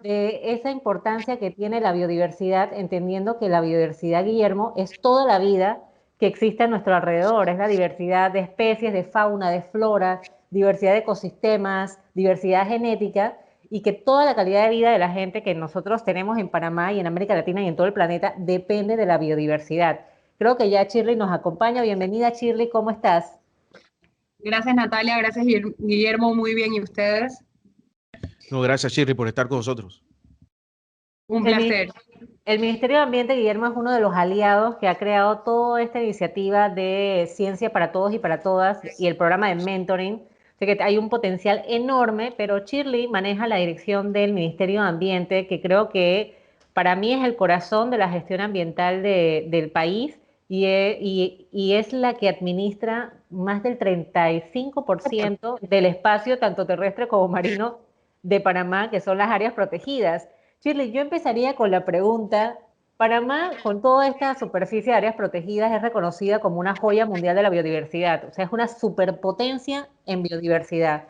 de esa importancia que tiene la biodiversidad, entendiendo que la biodiversidad, Guillermo, es toda la vida que existe a nuestro alrededor, es la diversidad de especies, de fauna, de flora, diversidad de ecosistemas, diversidad genética, y que toda la calidad de vida de la gente que nosotros tenemos en Panamá y en América Latina y en todo el planeta depende de la biodiversidad. Creo que ya Shirley nos acompaña. Bienvenida, Shirley, ¿cómo estás? Gracias Natalia, gracias Guillermo, muy bien. ¿Y ustedes? No, gracias, Shirley, por estar con nosotros. Un El, placer. el Ministerio de Ambiente, Guillermo, es uno de los aliados que ha creado toda esta iniciativa de ciencia para todos y para todas y el programa de mentoring. O sea que hay un potencial enorme, pero Shirley maneja la dirección del Ministerio de Ambiente, que creo que para mí es el corazón de la gestión ambiental del país y es la que administra más del 35% del espacio, tanto terrestre como marino, de Panamá, que son las áreas protegidas. Shirley, yo empezaría con la pregunta, Panamá, con toda esta superficie de áreas protegidas, es reconocida como una joya mundial de la biodiversidad, o sea, es una superpotencia en biodiversidad.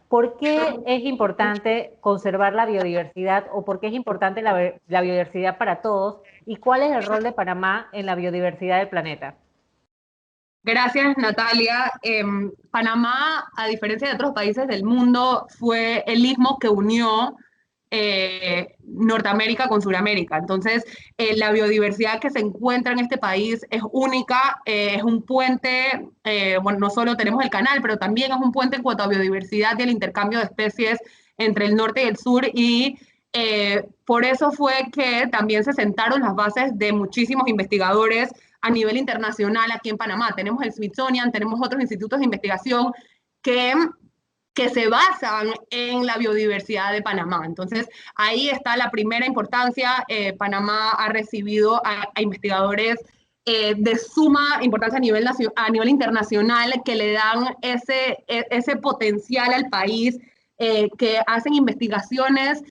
¿Por qué es importante conservar la biodiversidad o por qué es importante la biodiversidad para todos? ¿Y cuál es el rol de Panamá en la biodiversidad del planeta? Gracias Natalia. Panamá, a diferencia de otros países del mundo, fue el istmo que unió Norteamérica con Sudamérica. Entonces, la biodiversidad que se encuentra en este país es única, es un puente, bueno, no solo tenemos el canal, pero también es un puente en cuanto a biodiversidad y el intercambio de especies entre el norte y el sur y por eso fue que también se sentaron las bases de muchísimos investigadores a nivel internacional aquí en Panamá. Tenemos el Smithsonian, tenemos otros institutos de investigación que se basan en la biodiversidad de Panamá. Entonces, ahí está la primera importancia. Panamá ha recibido a investigadores de suma importancia a nivel internacional que le dan ese potencial al país, que hacen investigaciones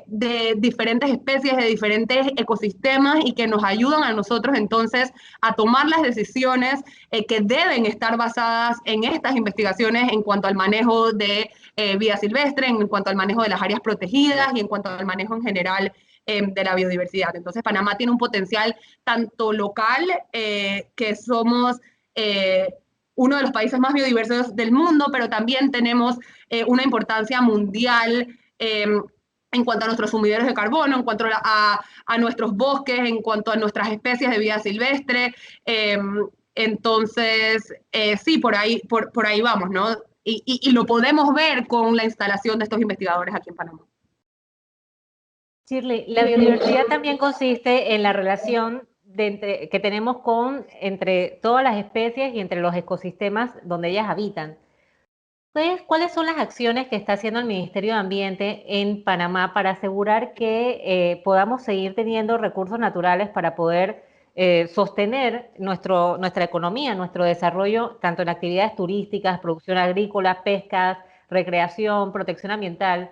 de diferentes especies, de diferentes ecosistemas y que nos ayudan a nosotros entonces a tomar las decisiones que deben estar basadas en estas investigaciones en cuanto al manejo de vida silvestre, en cuanto al manejo de las áreas protegidas y en cuanto al manejo en general de la biodiversidad. Entonces Panamá tiene un potencial tanto local, que somos uno de los países más biodiversos del mundo, pero también tenemos una importancia mundial en cuanto a nuestros sumideros de carbono, en cuanto a nuestros bosques, en cuanto a nuestras especies de vida silvestre. Entonces, sí, por ahí vamos, ¿no? Y lo podemos ver con la instalación de estos investigadores aquí en Panamá. Shirley, la biodiversidad también consiste en la relación que tenemos entre todas las especies y entre los ecosistemas donde ellas habitan. Entonces, ¿cuáles son las acciones que está haciendo el Ministerio de Ambiente en Panamá para asegurar que podamos seguir teniendo recursos naturales para poder sostener nuestra economía, nuestro desarrollo, tanto en actividades turísticas, producción agrícola, pescas, recreación, protección ambiental?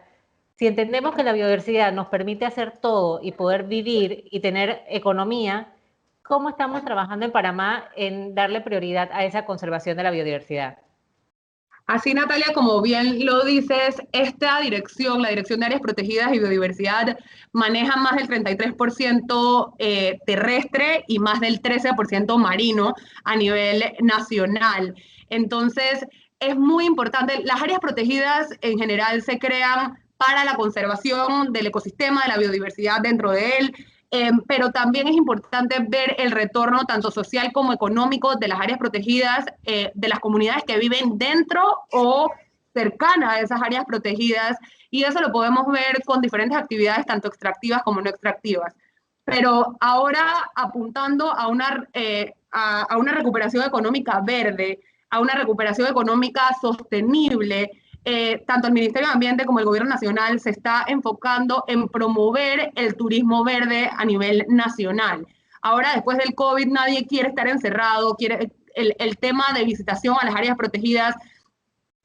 Si entendemos que la biodiversidad nos permite hacer todo y poder vivir y tener economía, ¿cómo estamos trabajando en Panamá en darle prioridad a esa conservación de la biodiversidad? Así, Natalia, como bien lo dices, esta dirección, la Dirección de Áreas Protegidas y Biodiversidad, maneja más del 33% terrestre y más del 13% marino a nivel nacional. Entonces, es muy importante. Las áreas protegidas en general se crean para la conservación del ecosistema, de la biodiversidad dentro de él, pero también es importante ver el retorno tanto social como económico de las áreas protegidas, de las comunidades que viven dentro o cercanas a esas áreas protegidas, y eso lo podemos ver con diferentes actividades, tanto extractivas como no extractivas. Pero ahora apuntando a una recuperación económica verde, a una recuperación económica sostenible, tanto el Ministerio de Ambiente como el Gobierno Nacional se está enfocando en promover el turismo verde a nivel nacional. Ahora, después del COVID, nadie quiere estar encerrado, el tema de visitación a las áreas protegidas.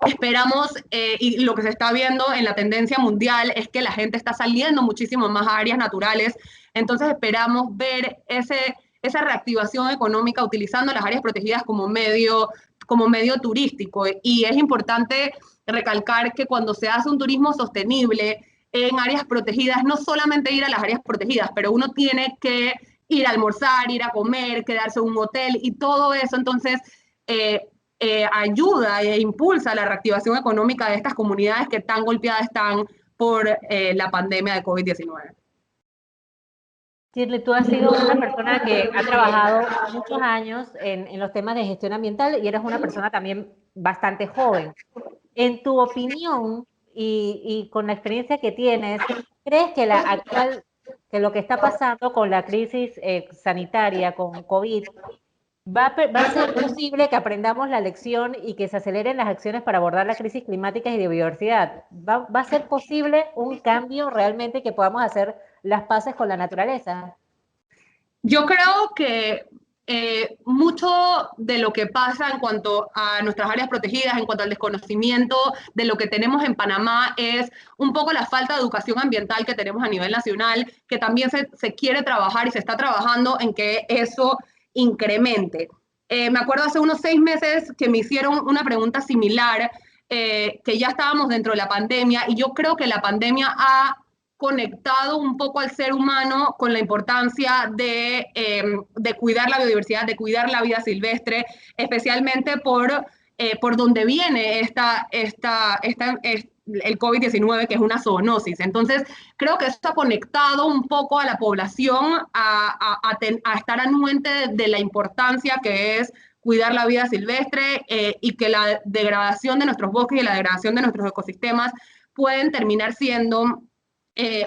Esperamos, y lo que se está viendo en la tendencia mundial es que la gente está saliendo muchísimo más a áreas naturales, entonces esperamos ver esa reactivación económica utilizando las áreas protegidas como medio turístico. Y es importante recalcar que cuando se hace un turismo sostenible, en áreas protegidas, no solamente ir a las áreas protegidas, pero uno tiene que ir a almorzar, ir a comer, quedarse en un hotel y todo eso. Entonces, ayuda e impulsa la reactivación económica de estas comunidades que tan golpeadas están por la pandemia de COVID-19. Shirley, tú has sido una persona que ha trabajado muchos años en los temas de gestión ambiental y eres una persona también bastante joven. En tu opinión y con la experiencia que tienes, ¿crees que que lo que está pasando con la crisis sanitaria, con COVID, va a ser posible que aprendamos la lección y que se aceleren las acciones para abordar la crisis climática y de biodiversidad? Va a ser posible un cambio realmente que podamos hacer las paces con la naturaleza? Yo creo que mucho de lo que pasa en cuanto a nuestras áreas protegidas, en cuanto al desconocimiento de lo que tenemos en Panamá, es un poco la falta de educación ambiental que tenemos a nivel nacional, que también se quiere trabajar y se está trabajando en que eso incremente. Me acuerdo hace unos 6 meses que me hicieron una pregunta similar, que ya estábamos dentro de la pandemia, y yo creo que la pandemia ha conectado un poco al ser humano con la importancia de cuidar la biodiversidad, de cuidar la vida silvestre, especialmente por donde viene el COVID-19, que es una zoonosis. Entonces, creo que esto ha conectado un poco a la población a estar anuente de la importancia que es cuidar la vida silvestre, y que la degradación de nuestros bosques y la degradación de nuestros ecosistemas pueden terminar siendo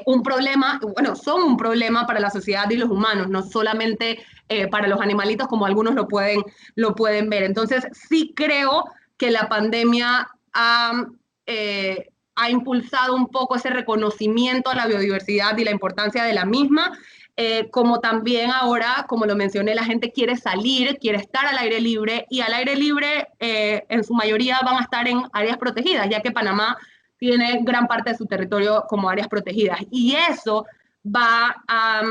un problema, bueno, son un problema para la sociedad y los humanos, no solamente para los animalitos como algunos lo pueden ver. Entonces, sí creo que la pandemia ha impulsado un poco ese reconocimiento a la biodiversidad y la importancia de la misma, como también ahora, como lo mencioné, la gente quiere salir, quiere estar al aire libre, y al aire libre en su mayoría van a estar en áreas protegidas, ya que Panamá tiene gran parte de su territorio como áreas protegidas. Y eso va a,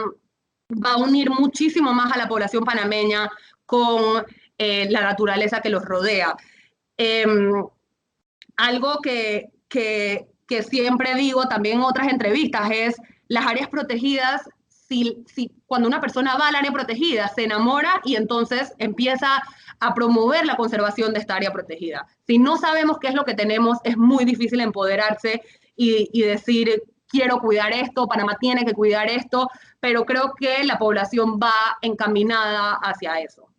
va a unir muchísimo más a la población panameña con la naturaleza que los rodea. Eh, Algo que siempre digo también en otras entrevistas es las áreas protegidas. Cuando una persona va al área protegida, se enamora y entonces empieza a promover la conservación de esta área protegida. Si no sabemos qué es lo que tenemos, es muy difícil empoderarse y decir, quiero cuidar esto, Panamá tiene que cuidar esto, pero creo que la población va encaminada hacia eso.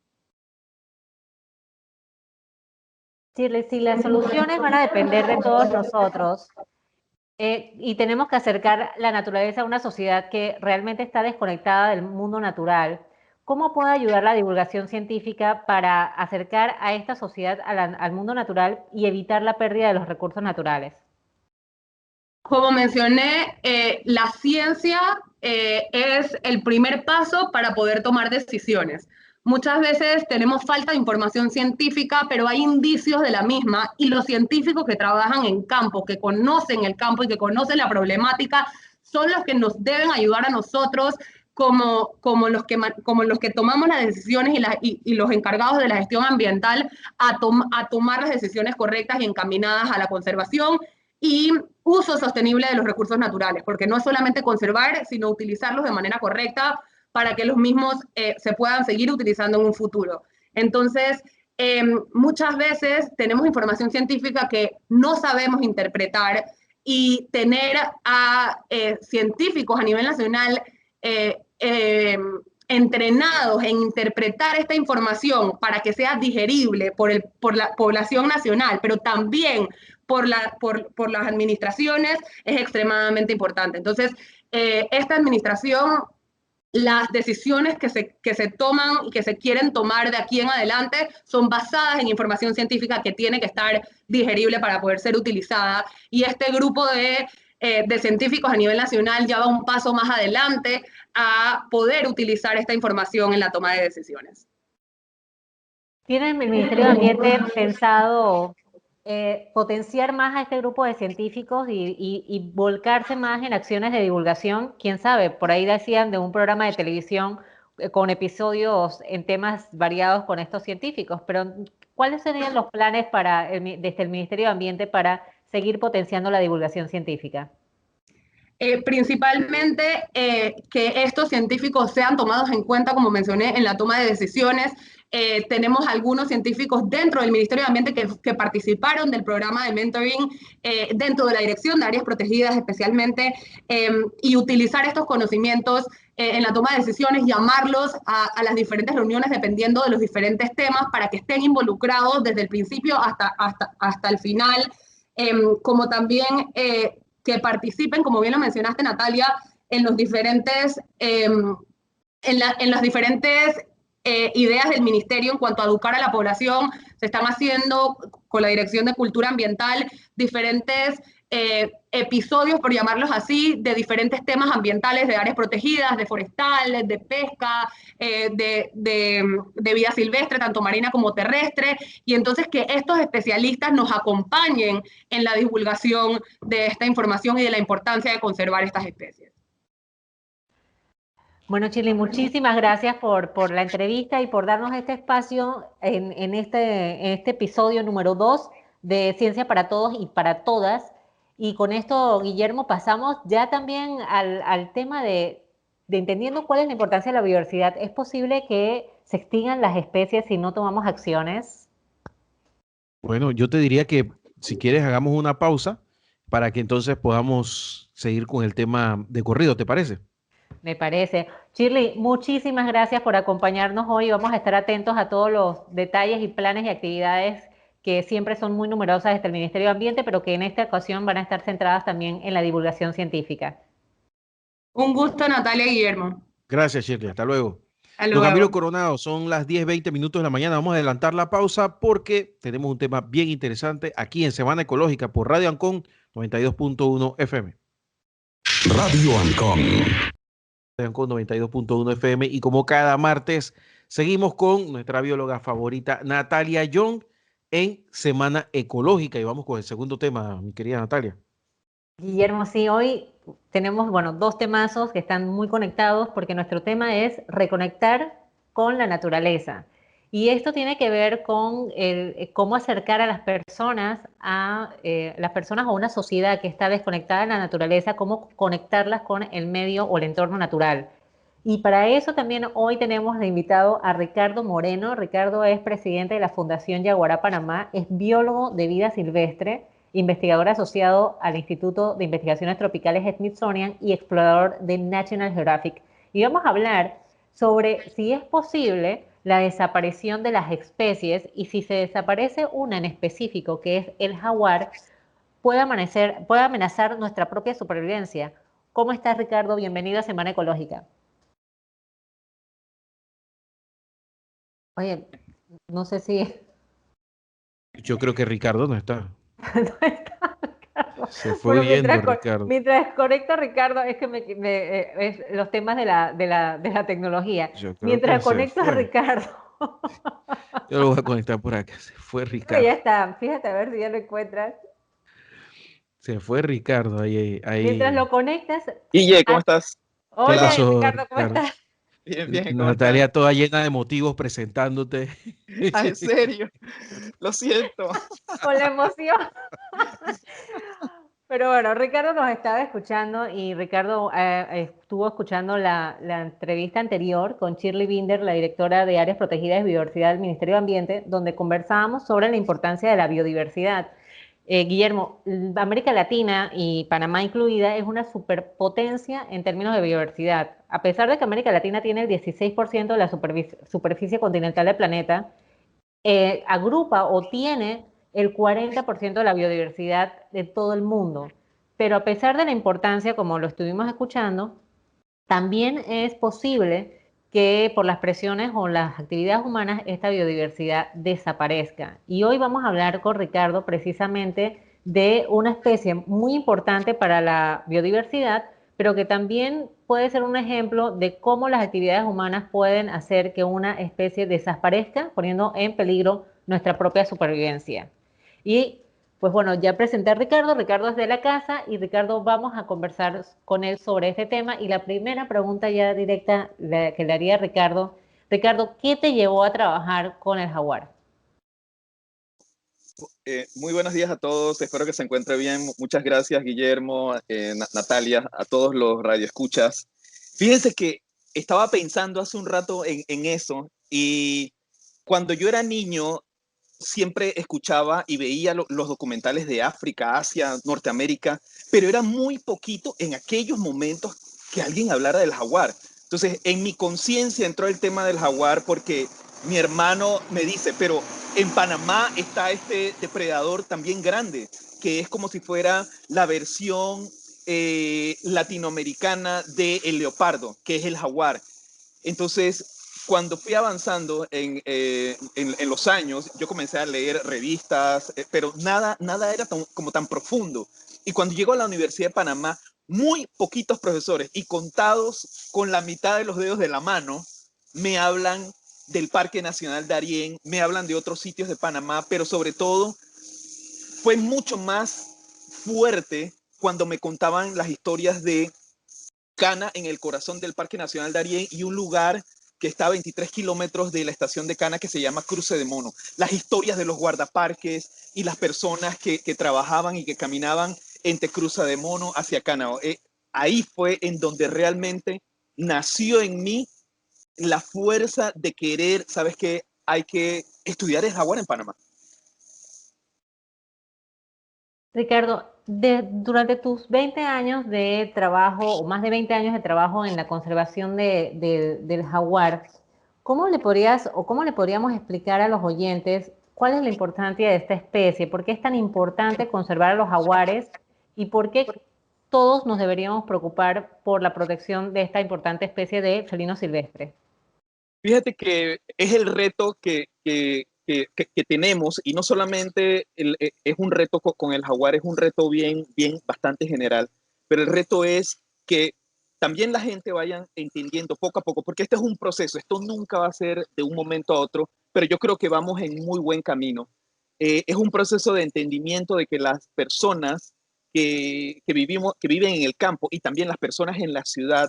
Shirley, si las soluciones van a depender de todos nosotros, y tenemos que acercar la naturaleza a una sociedad que realmente está desconectada del mundo natural, ¿cómo puede ayudar la divulgación científica para acercar a esta sociedad al mundo natural y evitar la pérdida de los recursos naturales? Como mencioné, la ciencia es el primer paso para poder tomar decisiones. Muchas veces tenemos falta de información científica, pero hay indicios de la misma, y los científicos que trabajan en campo, que conocen el campo y que conocen la problemática, son los que nos deben ayudar a nosotros como los que tomamos las decisiones y los encargados de la gestión ambiental a tomar las decisiones correctas y encaminadas a la conservación y uso sostenible de los recursos naturales, porque no es solamente conservar, sino utilizarlos de manera correcta para que los mismos se puedan seguir utilizando en un futuro. Entonces, muchas veces tenemos información científica que no sabemos interpretar, y tener a científicos a nivel nacional entrenados en interpretar esta información para que sea digerible por la población nacional, pero también por las administraciones, es extremadamente importante. Entonces, esta administración, las decisiones que se toman y que se quieren tomar de aquí en adelante son basadas en información científica que tiene que estar digerible para poder ser utilizada. Y este grupo de científicos a nivel nacional ya va un paso más adelante a poder utilizar esta información en la toma de decisiones. ¿Tiene el Ministerio de Ambiente pensado potenciar más a este grupo de científicos y volcarse más en acciones de divulgación? Quién sabe, por ahí decían de un programa de televisión con episodios en temas variados con estos científicos, pero ¿cuáles serían los planes desde el Ministerio de Ambiente para seguir potenciando la divulgación científica? Principalmente que estos científicos sean tomados en cuenta, como mencioné, en la toma de decisiones. Tenemos algunos científicos dentro del Ministerio de Ambiente que participaron del programa de mentoring dentro de la Dirección de Áreas Protegidas especialmente, y utilizar estos conocimientos en la toma de decisiones, llamarlos a las diferentes reuniones dependiendo de los diferentes temas para que estén involucrados desde el principio hasta el final, como también que participen, como bien lo mencionaste, Natalia, en los diferentes, en las diferentes ideas del ministerio en cuanto a educar a la población. Se están haciendo con la Dirección de Cultura Ambiental diferentes episodios, por llamarlos así, de diferentes temas ambientales, de áreas protegidas, de forestales, de pesca, de vida silvestre, tanto marina como terrestre, y entonces que estos especialistas nos acompañen en la divulgación de esta información y de la importancia de conservar estas especies. Bueno, Shirley, muchísimas gracias por la entrevista y por darnos este espacio en este episodio número 2 de Ciencia para Todos y para Todas. Y con esto, Guillermo, pasamos ya también al tema de entendiendo cuál es la importancia de la biodiversidad. ¿Es posible que se extingan las especies si no tomamos acciones? Bueno, yo te diría que si quieres hagamos una pausa para que entonces podamos seguir con el tema de corrido, ¿te parece? Me parece. Shirley, muchísimas gracias por acompañarnos hoy. Vamos a estar atentos a todos los detalles y planes y actividades que siempre son muy numerosas desde el Ministerio de Ambiente, pero que en esta ocasión van a estar centradas también en la divulgación científica. Un gusto, Natalia y Guillermo. Gracias, Shirley. Hasta luego. Hasta Don Camilo luego. Coronado, son las 10:20 de la mañana. Vamos a adelantar la pausa porque tenemos un tema bien interesante aquí en Semana Ecológica por Radio Ancon 92.1 FM. Radio Ancon. Radio Ancon 92.1 FM, y como cada martes seguimos con nuestra bióloga favorita Natalia Young en Semana Ecológica y vamos con el segundo tema, mi querida Natalia. Guillermo, sí, hoy tenemos, bueno, dos temazos que están muy conectados porque nuestro tema es reconectar con la naturaleza. Y esto tiene que ver con cómo acercar a las personas a una sociedad que está desconectada de la naturaleza, cómo conectarlas con el medio o el entorno natural. Y para eso también hoy tenemos de invitado a Ricardo Moreno. Ricardo es presidente de la Fundación Yaguará Panamá, es biólogo de vida silvestre, investigador asociado al Instituto de Investigaciones Tropicales Smithsonian y explorador de National Geographic. Y vamos a hablar sobre si es posible la desaparición de las especies y si se desaparece una en específico, que es el jaguar, puede amenazar nuestra propia supervivencia. ¿Cómo estás, Ricardo? Bienvenido a Semana Ecológica. Oye, no sé si... Yo creo que Ricardo no está. No está Ricardo. Se fue Bueno, huyendo, Ricardo. mientras conecto a Ricardo, es que es los temas de la tecnología. Yo creo Mientras que se conecto a fue. Ricardo. Yo lo voy a conectar por acá. Se fue Pero Ricardo. ya está, fíjate a ver si ya lo encuentras. Se fue Ricardo ahí. Mientras lo conectas. Guille, ¿cómo estás? ¿Qué Hola, pasó, Ricardo, ¿cómo Ricardo? estás? Bien, bien, ¿cómo Natalia estás? toda llena de motivos presentándote. Ah, ¿en serio? Lo siento. Con la emoción. Pero bueno, Ricardo nos estaba escuchando y Ricardo estuvo escuchando la entrevista anterior con Shirley Binder, la directora de Áreas Protegidas y Biodiversidad del Ministerio de Ambiente, donde conversábamos sobre la importancia de la biodiversidad. Guillermo, América Latina y Panamá incluida es una superpotencia en términos de biodiversidad. A pesar de que América Latina tiene el 16% de la superficie continental del planeta, agrupa o tiene el 40% de la biodiversidad de todo el mundo. Pero a pesar de la importancia, como lo estuvimos escuchando, también es posible que por las presiones o las actividades humanas esta biodiversidad desaparezca. Y hoy vamos a hablar con Ricardo precisamente de una especie muy importante para la biodiversidad, pero que también puede ser un ejemplo de cómo las actividades humanas pueden hacer que una especie desaparezca, poniendo en peligro nuestra propia supervivencia. Y pues bueno, ya presenté a Ricardo, Ricardo es de la casa y Ricardo vamos a conversar con él sobre este tema. Y la primera pregunta ya directa que le haría a Ricardo, ¿qué te llevó a trabajar con el jaguar? Muy buenos días a todos, espero que se encuentre bien. Muchas gracias, Guillermo, Natalia, a todos los radioescuchas. Fíjense que estaba pensando hace un rato en eso, y cuando yo era niño siempre escuchaba y veía los documentales de África, Asia, Norteamérica, pero era muy poquito en aquellos momentos que alguien hablara del jaguar. Entonces, en mi conciencia entró el tema del jaguar porque mi hermano me dice, pero en Panamá está este depredador también grande, que es como si fuera la versión latinoamericana del leopardo, que es el jaguar. Entonces, cuando fui avanzando en los años, yo comencé a leer revistas, pero nada era como tan profundo. Y cuando llego a la Universidad de Panamá, muy poquitos profesores y contados con la mitad de los dedos de la mano me hablan del Parque Nacional Darién, me hablan de otros sitios de Panamá, pero sobre todo fue mucho más fuerte cuando me contaban las historias de Cana en el corazón del Parque Nacional Darién y un lugar que está a 23 kilómetros de la estación de Cana que se llama Cruce de Mono. Las historias de los guardaparques y las personas que trabajaban y que caminaban entre Cruce de Mono hacia Cana. Ahí fue en donde realmente nació en mí la fuerza de querer, ¿sabes qué? Hay que estudiar el jaguar en Panamá. Ricardo, durante tus 20 años de trabajo, o más de 20 años de trabajo en la conservación del jaguar, ¿cómo le podríamos explicar a los oyentes cuál es la importancia de esta especie? ¿Por qué es tan importante conservar a los jaguares? ¿Y por qué todos nos deberíamos preocupar por la protección de esta importante especie de felino silvestre? Fíjate que es el reto que tenemos, y no solamente es un reto con el jaguar, es un reto bien bastante general, pero el reto es que también la gente vaya entendiendo poco a poco, porque este es un proceso, esto nunca va a ser de un momento a otro, pero yo creo que vamos en muy buen camino. Es un proceso de entendimiento de que las personas que viven en el campo y también las personas en la ciudad,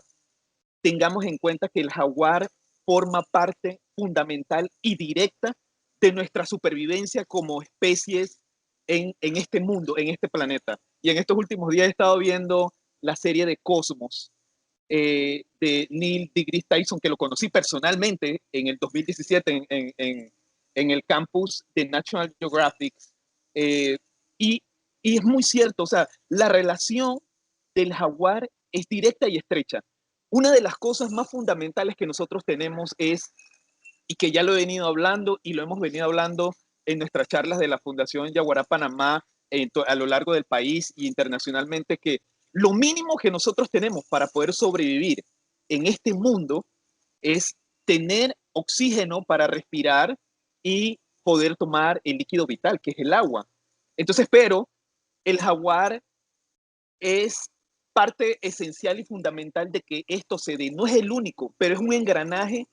tengamos en cuenta que el jaguar forma parte fundamental y directa de nuestra supervivencia como especies en este mundo, en este planeta. Y en estos últimos días he estado viendo la serie de Cosmos de Neil deGrasse Tyson, que lo conocí personalmente en el 2017 en el campus de National Geographic. Eh, y, y es muy cierto, o sea, la relación del jaguar es directa y estrecha. Una de las cosas más fundamentales que nosotros tenemos es, y que ya lo he venido hablando y lo hemos venido hablando en nuestras charlas de la Fundación Yaguará Panamá a lo largo del país e internacionalmente, que lo mínimo que nosotros tenemos para poder sobrevivir en este mundo es tener oxígeno para respirar y poder tomar el líquido vital, que es el agua. Entonces, pero el jaguar es parte esencial y fundamental de que esto se dé. No es el único, pero es un engranaje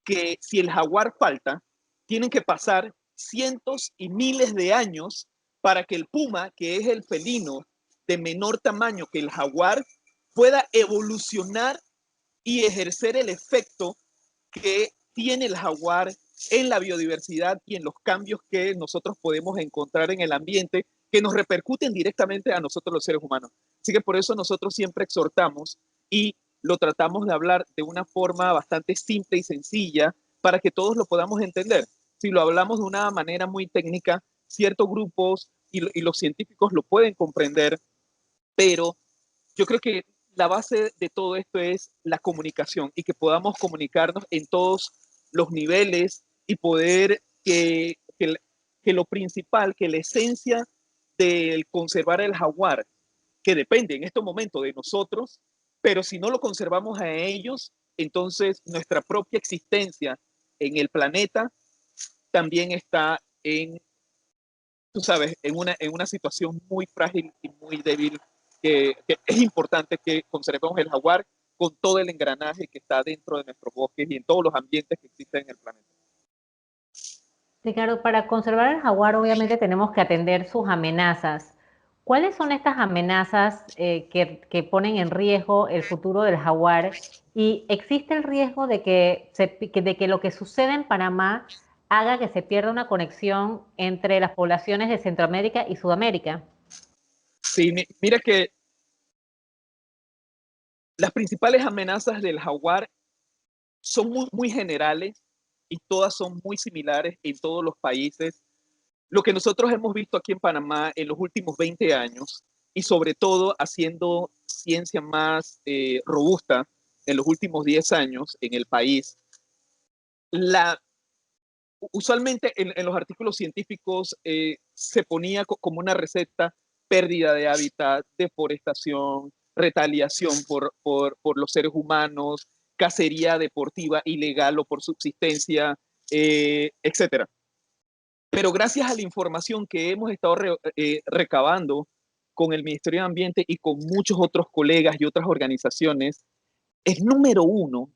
que si el jaguar falta, tienen que pasar cientos y miles de años para que el puma, que es el felino de menor tamaño que el jaguar, pueda evolucionar y ejercer el efecto que tiene el jaguar en la biodiversidad y en los cambios que nosotros podemos encontrar en el ambiente que nos repercuten directamente a nosotros los seres humanos. Así que por eso nosotros siempre exhortamos y lo tratamos de hablar de una forma bastante simple y sencilla para que todos lo podamos entender. Si lo hablamos de una manera muy técnica, ciertos grupos y los científicos lo pueden comprender, pero yo creo que la base de todo esto es la comunicación y que podamos comunicarnos en todos los niveles y poder que lo principal, que la esencia del conservar el jaguar, que depende en este momento de nosotros, pero si no lo conservamos a ellos, entonces nuestra propia existencia en el planeta también está en, tú sabes, en una situación muy frágil y muy débil, que es importante que conservemos el jaguar con todo el engranaje que está dentro de nuestros bosques y en todos los ambientes que existen en el planeta. Ricardo, para conservar el jaguar obviamente tenemos que atender sus amenazas. ¿Cuáles son estas amenazas que ponen en riesgo el futuro del jaguar? ¿Y existe el riesgo de que lo que sucede en Panamá haga que se pierda una conexión entre las poblaciones de Centroamérica y Sudamérica? Sí, mira que las principales amenazas del jaguar son muy generales y todas son muy similares en todos los países. Lo que nosotros hemos visto aquí en Panamá en los últimos 20 años y sobre todo haciendo ciencia más robusta en los últimos 10 años en el país, la, usualmente en los artículos científicos se ponía como una receta pérdida de hábitat, deforestación, retaliación por los seres humanos, cacería deportiva ilegal o por subsistencia, etcétera. Pero gracias a la información que hemos estado recabando con el Ministerio de Ambiente y con muchos otros colegas y otras organizaciones, el número uno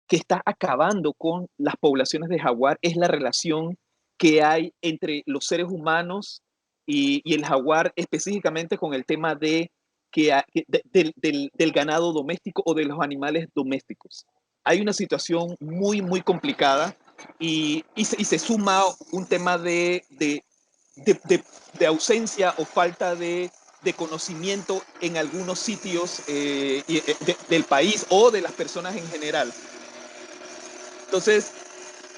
que está acabando con las poblaciones de jaguar es la relación que hay entre los seres humanos y el jaguar, específicamente con el tema del ganado doméstico o de los animales domésticos. Hay una situación muy complicada y se suma un tema de ausencia o falta de conocimiento en algunos sitios del país o de las personas en general. Entonces,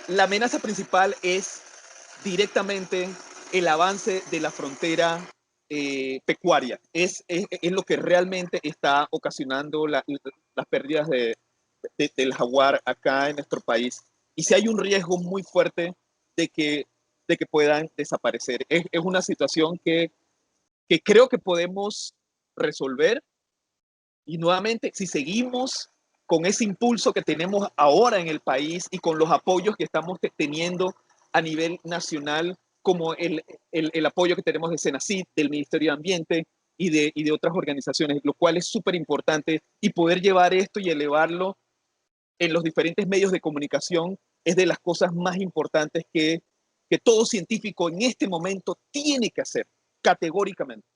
la amenaza principal es directamente el avance de la frontera pecuaria. Es lo que realmente está ocasionando las pérdidas del jaguar acá en nuestro país. Y si hay un riesgo muy fuerte de que puedan desaparecer. Es una situación que creo que podemos resolver. Y nuevamente, si seguimos con ese impulso que tenemos ahora en el país y con los apoyos que estamos teniendo a nivel nacional, como el apoyo que tenemos de Senacid, del Ministerio de Ambiente y de otras organizaciones, lo cual es súper importante, y poder llevar esto y elevarlo en los diferentes medios de comunicación es de las cosas más importantes que todo científico en este momento tiene que hacer, categóricamente.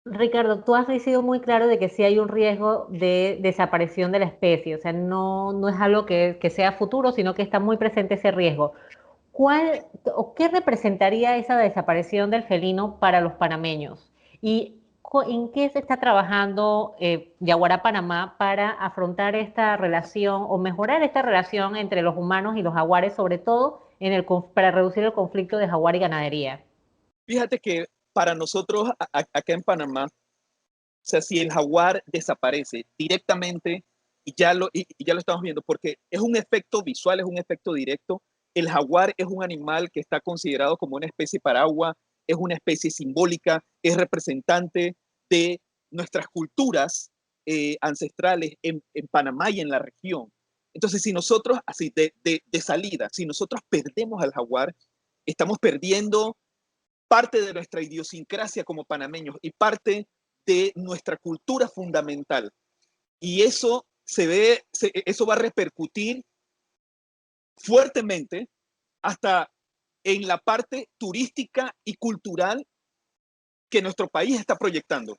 Ricardo, tú has sido muy claro de que sí hay un riesgo de desaparición de la especie, o sea, no es algo que sea futuro, sino que está muy presente ese riesgo. ¿Cuál o qué representaría esa desaparición del felino para los panameños? ¿Y en qué se está trabajando Yaguará Panamá para afrontar esta relación o mejorar esta relación entre los humanos y los jaguares, sobre todo para reducir el conflicto de jaguar y ganadería? Fíjate que para nosotros acá en Panamá, o sea, si el jaguar desaparece directamente, y ya lo estamos viendo, porque es un efecto visual, es un efecto directo. El jaguar es un animal que está considerado como una especie paraguas, es una especie simbólica, es representante de nuestras culturas ancestrales en Panamá y en la región. Entonces, si nosotros, así de salida, si nosotros perdemos al jaguar, estamos perdiendo parte de nuestra idiosincrasia como panameños y parte de nuestra cultura fundamental. Y eso eso va a repercutir fuertemente hasta en la parte turística y cultural que nuestro país está proyectando.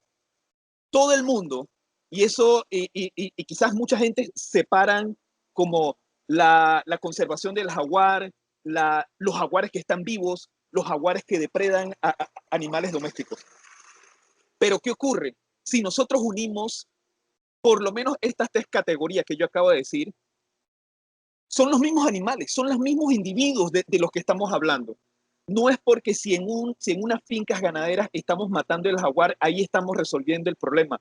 Todo el mundo, y eso, y quizás mucha gente separan como la conservación del jaguar, los jaguares que están vivos, los jaguares que depredan a animales domésticos. Pero ¿qué ocurre? Si nosotros unimos por lo menos estas tres categorías que yo acabo de decir, son los mismos animales, son los mismos individuos de los que estamos hablando. No es porque si en unas fincas ganaderas estamos matando el jaguar, ahí estamos resolviendo el problema.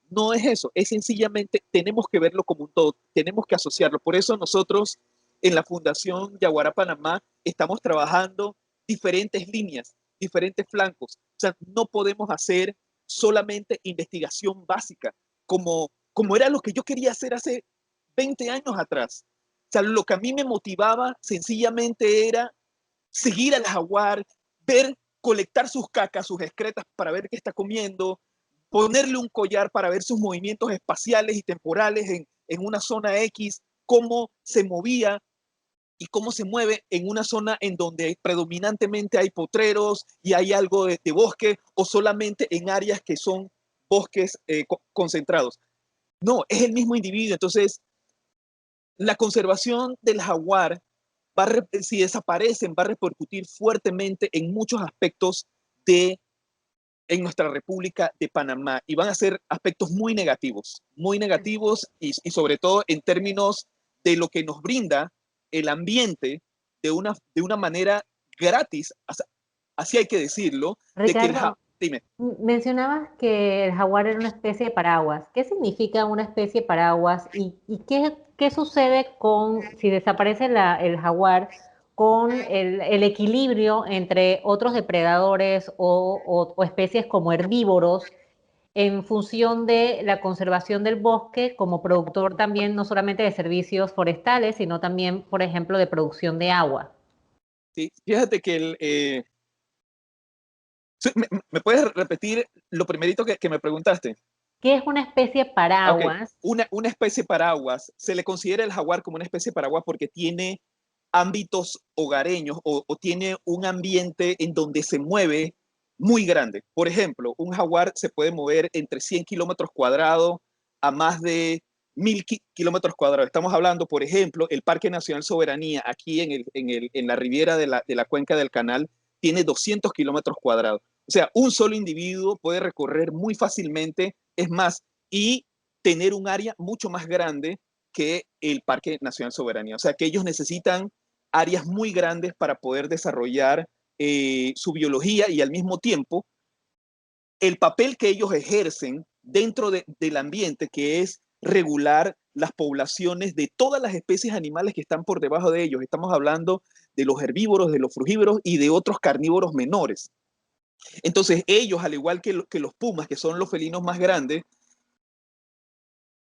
No es eso, es sencillamente tenemos que verlo como un todo, tenemos que asociarlo. Por eso nosotros en la Fundación Yaguará Panamá estamos trabajando diferentes líneas, diferentes flancos. O sea, no podemos hacer solamente investigación básica, como era lo que yo quería hacer hace 20 años atrás. O sea, lo que a mí me motivaba sencillamente era seguir al jaguar, colectar sus cacas, sus excretas para ver qué está comiendo, ponerle un collar para ver sus movimientos espaciales y temporales en una zona X, cómo se movía y cómo se mueve en una zona en donde predominantemente hay potreros y hay algo de bosque, o solamente en áreas que son bosques concentrados. No, es el mismo individuo. Entonces, la conservación del jaguar, si desaparecen, va a repercutir fuertemente en muchos aspectos en nuestra República de Panamá, y van a ser aspectos muy negativos y sobre todo en términos de lo que nos brinda el ambiente de una manera gratis, así hay que decirlo, de que Ricardo, dime. mencionabas que el jaguar era una especie de paraguas. ¿Qué significa una especie de paraguas y qué sucede si desaparece el jaguar con el equilibrio entre otros depredadores o especies como herbívoros en función de la conservación del bosque como productor también no solamente de servicios forestales, sino también, por ejemplo, de producción de agua? Sí, fíjate que ¿me puedes repetir lo primerito que me preguntaste? ¿Qué es una especie Ok, paraguas? una especie paraguas, se le considera el jaguar como una especie paraguas porque tiene ámbitos hogareños o tiene un ambiente en donde se mueve muy grande. Por ejemplo, un jaguar se puede mover entre 100 kilómetros cuadrados a más de 1000 kilómetros cuadrados. Estamos hablando, por ejemplo, el Parque Nacional Soberanía, aquí en la riviera de la cuenca del canal, tiene 200 kilómetros cuadrados. O sea, un solo individuo puede recorrer muy fácilmente, es más, y tener un área mucho más grande que el Parque Nacional Soberanía. O sea, que ellos necesitan áreas muy grandes para poder desarrollar su biología y al mismo tiempo el papel que ellos ejercen dentro del ambiente, que es regular las poblaciones de todas las especies animales que están por debajo de ellos. Estamos hablando de los herbívoros, de los frugívoros y de otros carnívoros menores. Entonces ellos, al igual que los pumas, que son los felinos más grandes,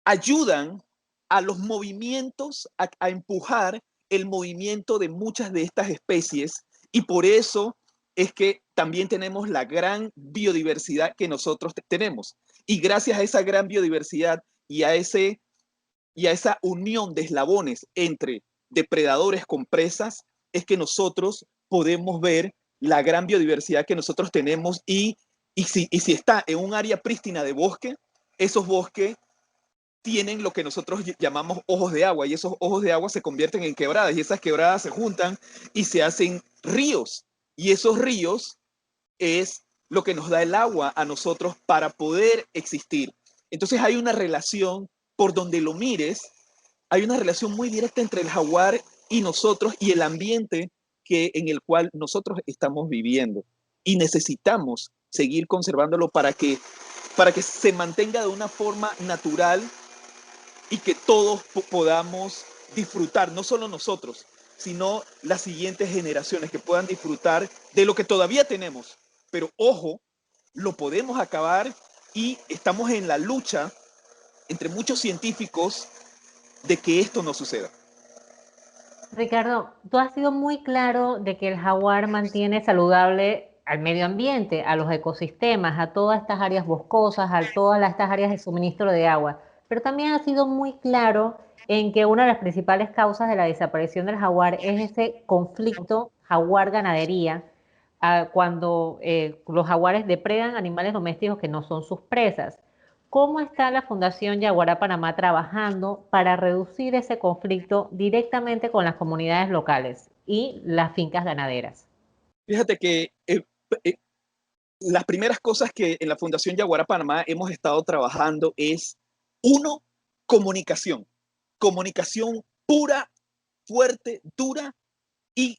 ayudan a los movimientos, a empujar el movimiento de muchas de estas especies, y por eso es que también tenemos la gran biodiversidad que nosotros tenemos. Y gracias a esa gran biodiversidad y a esa unión de eslabones entre depredadores con presas, es que nosotros podemos ver la gran biodiversidad que nosotros tenemos y si está en un área prístina de bosque, esos bosques tienen lo que nosotros llamamos ojos de agua, y esos ojos de agua se convierten en quebradas, y esas quebradas se juntan y se hacen ríos, y esos ríos es lo que nos da el agua a nosotros para poder existir. Entonces hay una relación, por donde lo mires, hay una relación muy directa entre el jaguar y nosotros y el ambiente en el cual nosotros estamos viviendo, y necesitamos seguir conservándolo para que se mantenga de una forma natural y que todos podamos disfrutar, no solo nosotros, sino las siguientes generaciones que puedan disfrutar de lo que todavía tenemos. Pero ojo, lo podemos acabar, y estamos en la lucha entre muchos científicos de que esto no suceda. Ricardo, tú has sido muy claro de que el jaguar mantiene saludable al medio ambiente, a los ecosistemas, a todas estas áreas boscosas, a todas estas áreas de suministro de agua, pero también has sido muy claro en que una de las principales causas de la desaparición del jaguar es ese conflicto jaguar-ganadería, cuando los jaguares depredan animales domésticos que no son sus presas. ¿Cómo está la Fundación Yaguará Panamá trabajando para reducir ese conflicto directamente con las comunidades locales y las fincas ganaderas? Fíjate que eh, las primeras cosas que en la Fundación Yaguará Panamá hemos estado trabajando es, uno, comunicación. Comunicación pura, fuerte, dura y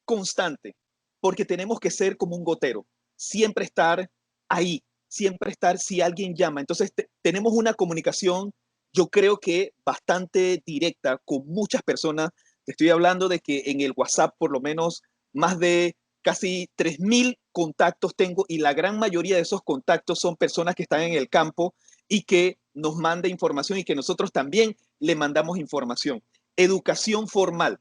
constante, porque tenemos que ser como un gotero, siempre estar ahí, siempre estar si alguien llama. Entonces tenemos una comunicación, yo creo que bastante directa con muchas personas. Te estoy hablando de que en el WhatsApp por lo menos más de casi 3000 contactos tengo, y la gran mayoría de esos contactos son personas que están en el campo y que nos manda información y que nosotros también le mandamos información. Educación formal,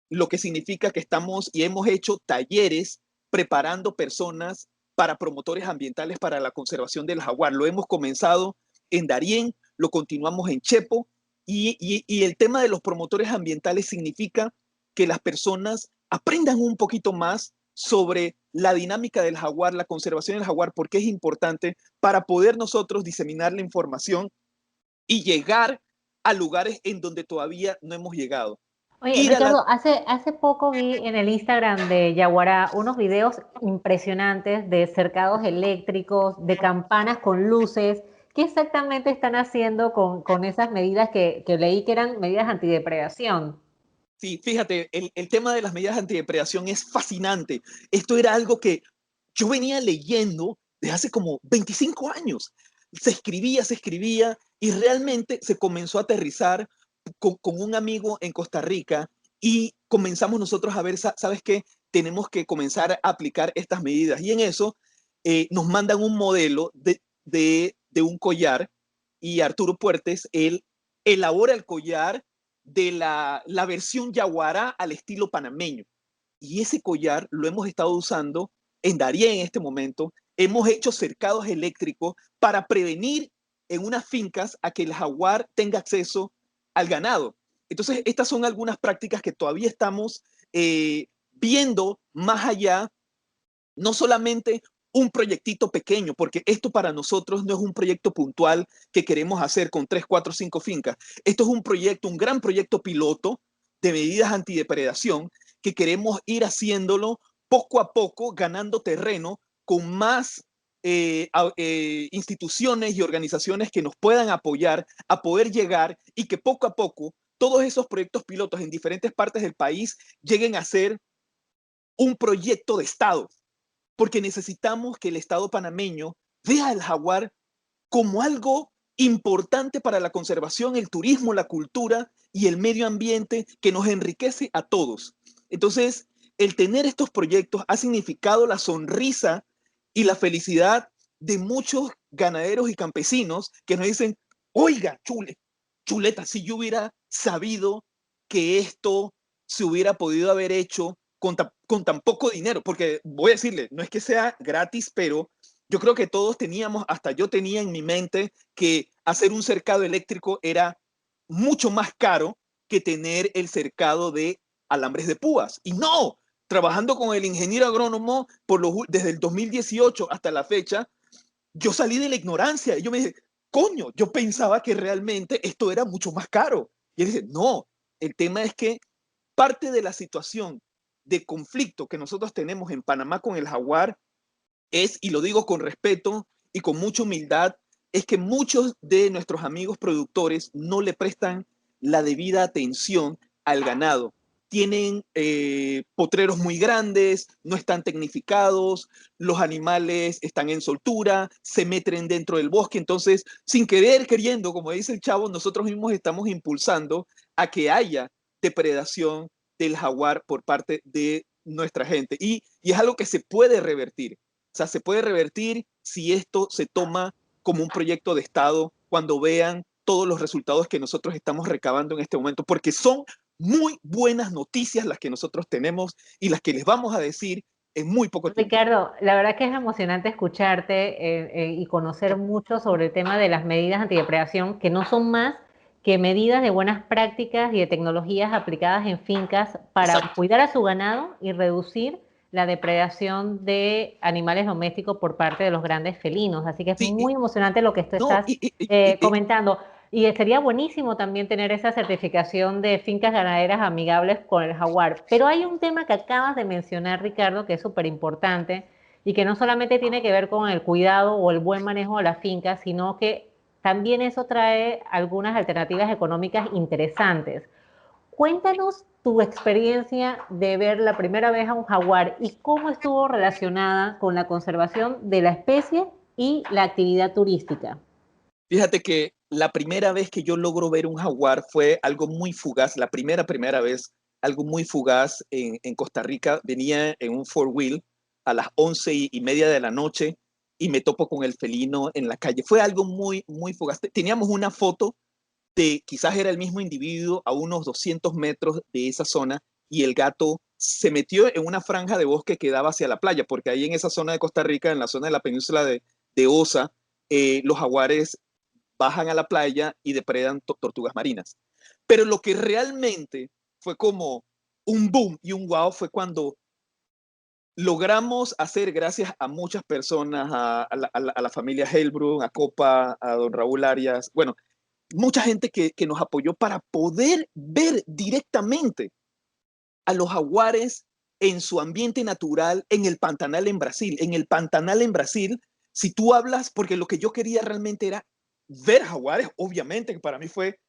lo que significa que estamos y hemos hecho talleres preparando personas para promotores ambientales para la conservación del jaguar. Lo hemos comenzado en Darién, lo continuamos en Chepo, y el tema de los promotores ambientales significa que las personas aprendan un poquito más sobre la dinámica del jaguar, la conservación del jaguar, porque es importante para poder nosotros diseminar la información y llegar a lugares en donde todavía no hemos llegado. Oye, Ir a la... Ricardo, hace poco vi en el Instagram de Yaguará unos videos impresionantes de cercados eléctricos, de campanas con luces. ¿Qué exactamente están haciendo con esas medidas que leí que eran medidas antidepredación? Sí, fíjate, el tema de las medidas antidepredación es fascinante. Esto era algo que yo venía leyendo desde hace como 25 años. Se escribía y realmente se comenzó a aterrizar con un amigo en Costa Rica y comenzamos nosotros a ver, ¿sabes qué? Tenemos que comenzar a aplicar estas medidas. Y en eso nos mandan un modelo de un collar y Arturo Puertes, él elabora el collar de la versión yaguará al estilo panameño. Y ese collar lo hemos estado usando en Darién en este momento. Hemos hecho cercados eléctricos para prevenir en unas fincas a que el jaguar tenga acceso al ganado. Entonces, estas son algunas prácticas que todavía estamos viendo más allá, no solamente un proyectito pequeño, porque esto para nosotros no es un proyecto puntual que queremos hacer con 3, 4, 5 fincas. Esto es un proyecto, un gran proyecto piloto de medidas antidepredación que queremos ir haciéndolo poco a poco, ganando terreno con más instituciones y organizaciones que nos puedan apoyar a poder llegar y que poco a poco todos esos proyectos pilotos en diferentes partes del país lleguen a ser un proyecto de Estado, porque necesitamos que el Estado panameño vea al jaguar como algo importante para la conservación, el turismo, la cultura y el medio ambiente que nos enriquece a todos. Entonces, el tener estos proyectos ha significado la sonrisa y la felicidad de muchos ganaderos y campesinos que nos dicen, oiga, chuleta, si yo hubiera sabido que esto se hubiera podido haber hecho con tan poco dinero, porque voy a decirle, no es que sea gratis, pero yo creo que todos teníamos, hasta yo tenía en mi mente que hacer un cercado eléctrico era mucho más caro que tener el cercado de alambres de púas. Y no, trabajando con el ingeniero agrónomo desde el 2018 hasta la fecha, yo salí de la ignorancia y yo me dije, coño, yo pensaba que realmente esto era mucho más caro. Y él dice, no, el tema es que parte de la situación de conflicto que nosotros tenemos en Panamá con el jaguar es, y lo digo con respeto y con mucha humildad, es que muchos de nuestros amigos productores no le prestan la debida atención al ganado. Tienen potreros muy grandes, no están tecnificados, los animales están en soltura, se meten dentro del bosque, entonces, sin querer, queriendo, como dice el chavo, nosotros mismos estamos impulsando a que haya depredación del jaguar por parte de nuestra gente. Y es algo que se puede revertir. O sea, se puede revertir si esto se toma como un proyecto de Estado cuando vean todos los resultados que nosotros estamos recabando en este momento, porque son muy buenas noticias las que nosotros tenemos y las que les vamos a decir en muy poco tiempo. Ricardo, la verdad que es emocionante escucharte y conocer mucho sobre el tema de las medidas antidepredación, que no son más que medidas de buenas prácticas y de tecnologías aplicadas en fincas para Exacto. cuidar a su ganado y reducir la depredación de animales domésticos por parte de los grandes felinos. Así que es Sí, muy emocionante lo que tú no, estás comentando. Y sería buenísimo también tener esa certificación de fincas ganaderas amigables con el jaguar. Pero hay un tema que acabas de mencionar, Ricardo, que es súper importante y que no solamente tiene que ver con el cuidado o el buen manejo de las fincas, sino que también eso trae algunas alternativas económicas interesantes. Cuéntanos tu experiencia de ver la primera vez a un jaguar y cómo estuvo relacionada con la conservación de la especie y la actividad turística. fíjate que la primera vez que yo logro ver un jaguar fue algo muy fugaz, la primera vez, algo muy fugaz en Costa Rica. Venía en un four-wheel a las 11:30 de la noche y me topo con el felino en la calle. Fue algo muy, muy fugaz. Teníamos una foto de quizás era el mismo individuo a unos 200 metros de esa zona y el gato se metió en una franja de bosque que daba hacia la playa, porque ahí en esa zona de Costa Rica, en la zona de la península de Osa, los jaguares bajan a la playa y depredan tortugas marinas. Pero lo que realmente fue como un boom y un wow fue cuando logramos hacer, gracias a muchas personas, a la familia Helbrun, a Copa, a don Raúl Arias, bueno, mucha gente que nos apoyó para poder ver directamente a los jaguares en su ambiente natural en el Pantanal en Brasil. En el Pantanal en Brasil, si tú hablas, porque lo que yo quería realmente era ver jaguares, obviamente, que para mí fue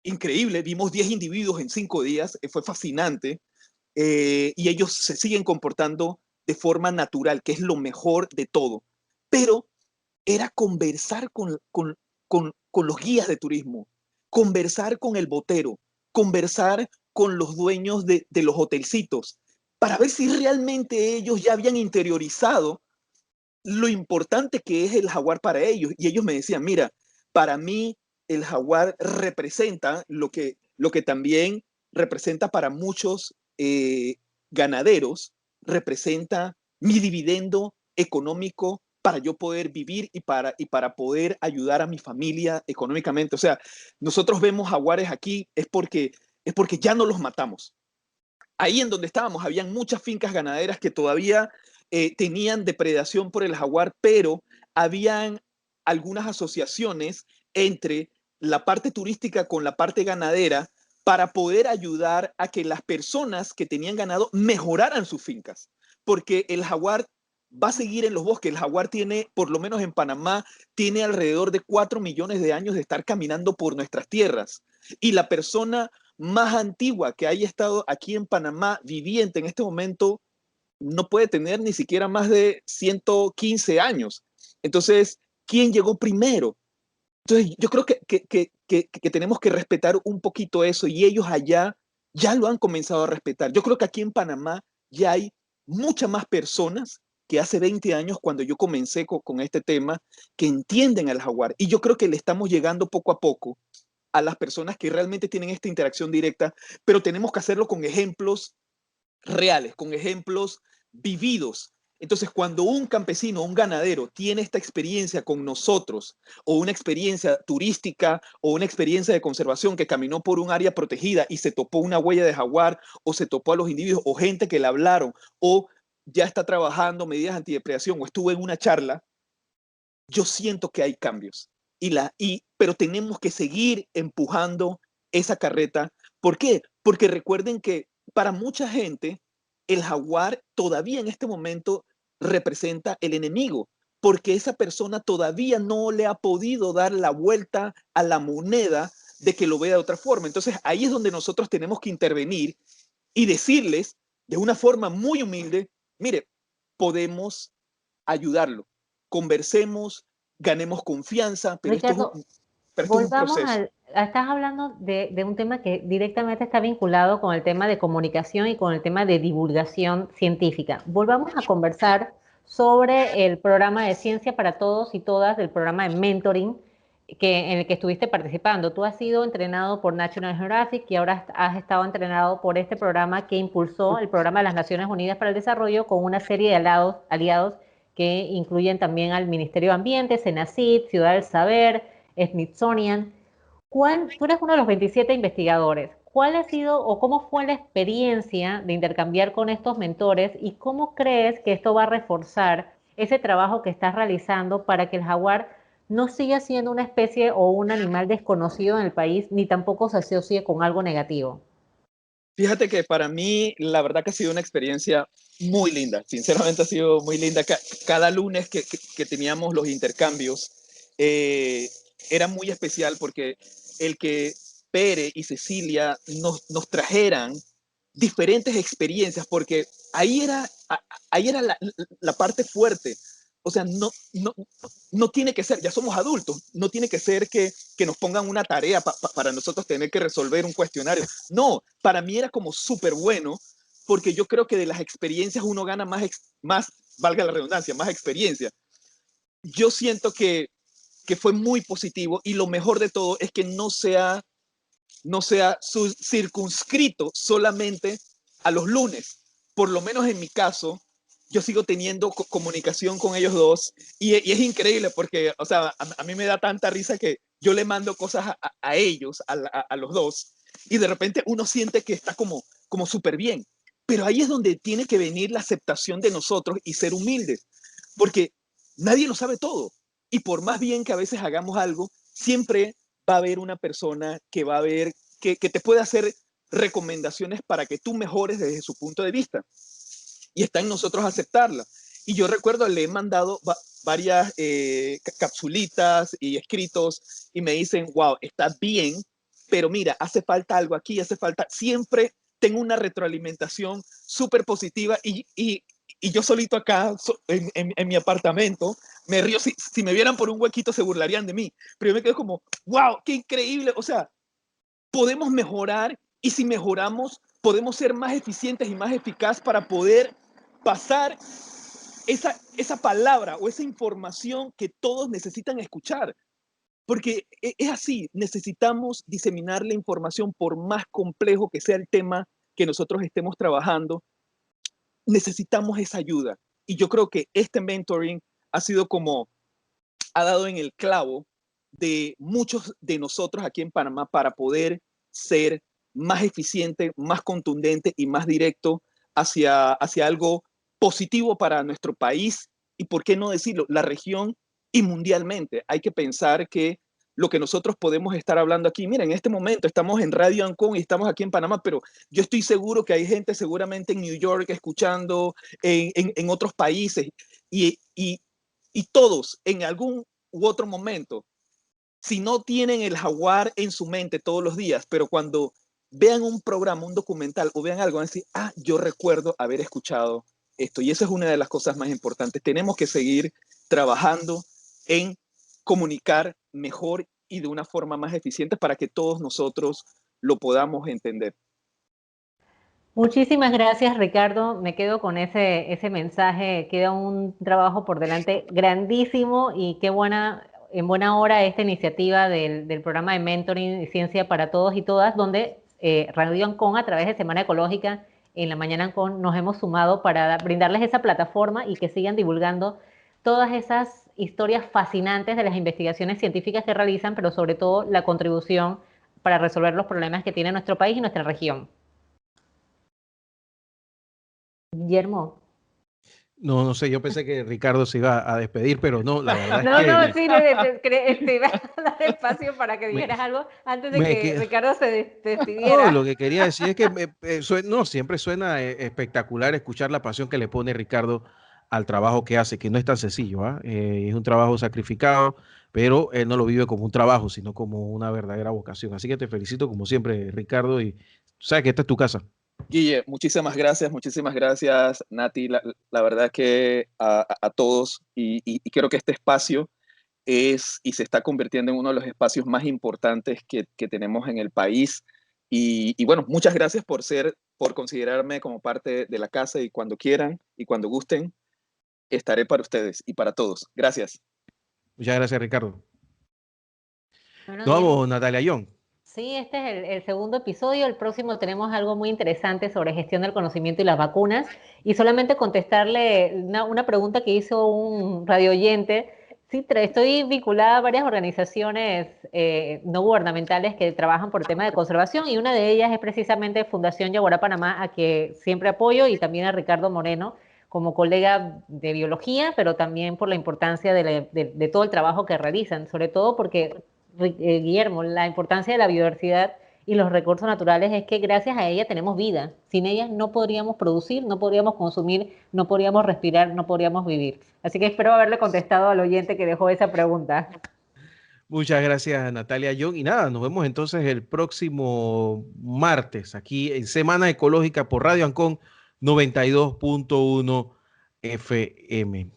increíble. Vimos 10 individuos en 5 días, fue fascinante. Y ellos se siguen comportando de forma natural, que es lo mejor de todo. Pero era conversar con los guías de turismo, conversar con el botero, conversar con los dueños de los hotelcitos, para ver si realmente ellos ya habían interiorizado lo importante que es el jaguar para ellos. Y ellos me decían, mira, para mí el jaguar representa lo que también representa para muchos ganaderos, representa mi dividendo económico para yo poder vivir y para poder ayudar a mi familia económicamente. O sea, nosotros vemos jaguares aquí es porque ya no los matamos. Ahí en donde estábamos habían muchas fincas ganaderas que todavía tenían depredación por el jaguar, pero habían algunas asociaciones entre la parte turística con la parte ganadera para poder ayudar a que las personas que tenían ganado mejoraran sus fincas, porque el jaguar va a seguir en los bosques. El jaguar tiene, por lo menos en Panamá, tiene alrededor de 4 millones de años de estar caminando por nuestras tierras. Y la persona más antigua que haya estado aquí en Panamá viviente en este momento no puede tener ni siquiera más de 115 años. Entonces, ¿quién llegó primero? Entonces, yo creo que tenemos que respetar un poquito eso y ellos allá ya lo han comenzado a respetar. Yo creo que aquí en Panamá ya hay muchas más personas que hace 20 años cuando yo comencé con este tema que entienden al jaguar. Y yo creo que le estamos llegando poco a poco a las personas que realmente tienen esta interacción directa, pero tenemos que hacerlo con ejemplos reales, con ejemplos vividos. Entonces, cuando un campesino, un ganadero tiene esta experiencia con nosotros, o una experiencia turística, o una experiencia de conservación que caminó por un área protegida y se topó una huella de jaguar, o se topó a los individuos, o gente que le hablaron, o ya está trabajando medidas antidepredación, o estuvo en una charla, yo siento que hay cambios. Pero tenemos que seguir empujando esa carreta. ¿Por qué? Porque recuerden que para mucha gente el jaguar todavía en este momento representa el enemigo, porque esa persona todavía no le ha podido dar la vuelta a la moneda de que lo vea de otra forma. Entonces ahí es donde nosotros tenemos que intervenir y decirles de una forma muy humilde, mire, podemos ayudarlo, conversemos, ganemos confianza, pero Ricardo, esto es un volvamos proceso. estás hablando de un tema que directamente está vinculado con el tema de comunicación y con el tema de divulgación científica. Volvamos a conversar sobre el programa de Ciencia para Todos y Todas, del programa de mentoring en el que estuviste participando. Tú has sido entrenado por National Geographic y ahora has estado entrenado por este programa que impulsó el programa de las Naciones Unidas para el Desarrollo con una serie de aliados que incluyen también al Ministerio de Ambiente, Senacid, Ciudad del Saber, Smithsonian. Tú eres uno de los 27 investigadores. ¿Cuál ha sido o cómo fue la experiencia de intercambiar con estos mentores y cómo crees que esto va a reforzar ese trabajo que estás realizando para que el jaguar no siga siendo una especie o un animal desconocido en el país, ni tampoco se asocie con algo negativo? Fíjate que para mí, la verdad que ha sido una experiencia muy linda. Sinceramente ha sido muy linda. Cada lunes que teníamos los intercambios era muy especial porque el que Pere y Cecilia nos trajeran diferentes experiencias, porque ahí era la parte fuerte. O sea, no tiene que ser, ya somos adultos, no tiene que ser que nos pongan una tarea para nosotros tener que resolver un cuestionario. No, para mí era como súper bueno, porque yo creo que de las experiencias uno gana más, valga la redundancia, más experiencia. Yo siento que fue muy positivo y lo mejor de todo es que no sea circunscrito solamente a los lunes. Por lo menos en mi caso, yo sigo teniendo comunicación con ellos dos y es increíble porque, o sea, a mí me da tanta risa que yo le mando cosas a ellos, a los dos, y de repente uno siente que está como súper bien. Pero ahí es donde tiene que venir la aceptación de nosotros y ser humildes, porque nadie lo sabe todo. Y por más bien que a veces hagamos algo, siempre va a haber una persona que va a ver, que te puede hacer recomendaciones para que tú mejores desde su punto de vista. Y está en nosotros aceptarla. Y yo recuerdo, le he mandado varias capsulitas y escritos y me dicen, wow, está bien, pero mira, hace falta algo aquí, hace falta, siempre tengo una retroalimentación súper positiva y yo solito acá en mi apartamento me río, si me vieran por un huequito se burlarían de mí, pero yo me quedo como, wow, qué increíble, o sea, podemos mejorar y si mejoramos podemos ser más eficientes y más eficaces para poder pasar esa palabra o esa información que todos necesitan escuchar. Porque es así, necesitamos diseminar la información por más complejo que sea el tema que nosotros estemos trabajando, necesitamos esa ayuda. Y yo creo que este mentoring ha sido como, ha dado en el clavo de muchos de nosotros aquí en Panamá para poder ser más eficiente, más contundente y más directo hacia algo positivo para nuestro país y, por qué no decirlo, la región y mundialmente. Hay que pensar que lo que nosotros podemos estar hablando aquí, miren, en este momento estamos en Radio Ancon y estamos aquí en Panamá, pero yo estoy seguro que hay gente seguramente en New York escuchando, en otros países y todos en algún u otro momento, si no tienen el jaguar en su mente todos los días, pero cuando vean un programa, un documental o vean algo, van a decir, ah, yo recuerdo haber escuchado esto. Y esa es una de las cosas más importantes. Tenemos que seguir trabajando en comunicar mejor y de una forma más eficiente para que todos nosotros lo podamos entender. Muchísimas gracias, Ricardo. Me quedo con ese mensaje. Queda un trabajo por delante grandísimo y qué buena, en buena hora esta iniciativa del programa de mentoring y ciencia para todos y todas, donde Radio Ancon, a través de Semana Ecológica, en la Mañana Ancon, nos hemos sumado para brindarles esa plataforma y que sigan divulgando todas esas historias fascinantes de las investigaciones científicas que realizan, pero sobre todo la contribución para resolver los problemas que tiene nuestro país y nuestra región. Guillermo. No sé, yo pensé que Ricardo se iba a despedir, pero no, la verdad No, es que... no, sí, te iba a dar espacio para que dijeras algo antes de que Ricardo se despidiera. No, lo que quería decir es que no, siempre suena espectacular escuchar la pasión que le pone Ricardo al trabajo que hace, que no es tan sencillo, ¿ah? Es un trabajo sacrificado, pero él no lo vive como un trabajo, sino como una verdadera vocación. Así que te felicito como siempre, Ricardo, y sabes que esta es tu casa. Guille, muchísimas gracias, Nati, la verdad que a todos y creo que este espacio es y se está convirtiendo en uno de los espacios más importantes que tenemos en el país y bueno, muchas gracias por considerarme como parte de la casa y cuando quieran y cuando gusten, estaré para ustedes y para todos. Gracias. Muchas gracias, Ricardo. Bueno, Nos vamos, Natalia Young. Sí, este es el segundo episodio. El próximo tenemos algo muy interesante sobre gestión del conocimiento y las vacunas. Y solamente contestarle una pregunta que hizo un radio oyente. Sí, estoy vinculada a varias organizaciones no gubernamentales que trabajan por el tema de conservación y una de ellas es precisamente Fundación Yaguará Panamá, a que siempre apoyo, y también a Ricardo Moreno como colega de biología, pero también por la importancia de todo el trabajo que realizan, sobre todo porque Guillermo, la importancia de la biodiversidad y los recursos naturales es que gracias a ella tenemos vida. Sin ellas no podríamos producir, no podríamos consumir, no podríamos respirar, no podríamos vivir. Así que espero haberle contestado al oyente que dejó esa pregunta. Muchas gracias, Natalia Young. Y nada, nos vemos entonces el próximo martes aquí en Semana Ecológica por Radio Ancon 92.1 FM.